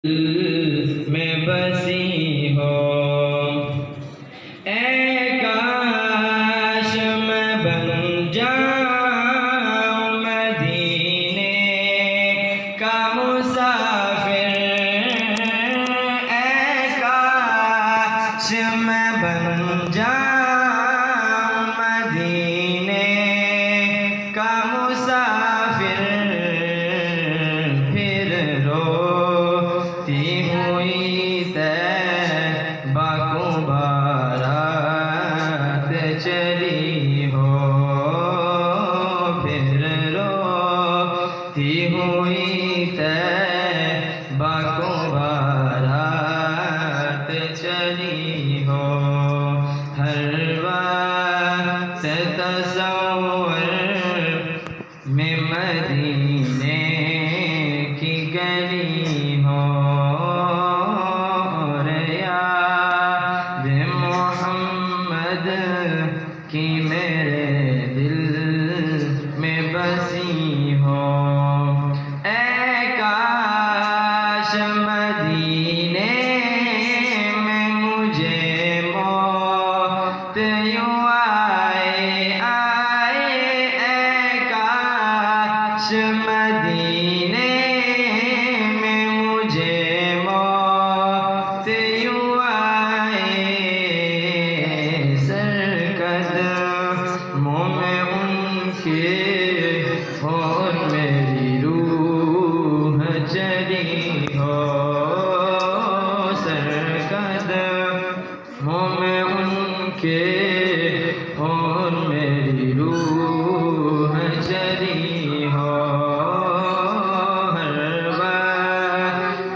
میں بسی ہو، اے کاش میں بن جاؤں مدینے کا مسافر، اے کاش میں بن جاؤں مدینے کا مسافر، پھر روتی ہوئی طیبہ کو بارات چلی ہو، پھر روتی ہوئی طیبہ کو بارات چلی ہو، ہر وقت تصور میں مدینے کی گلی ہو، اور یاد محمد کی میرے دل میں بسی ہو، اے کاش مدینے میں مجھے موت یوں آئے، اے کاش مدینے میں مجھے موت یوں آئے، سرقدموں میں ان کے اور میری روح چلی ہو، سرقدموں میں ان کے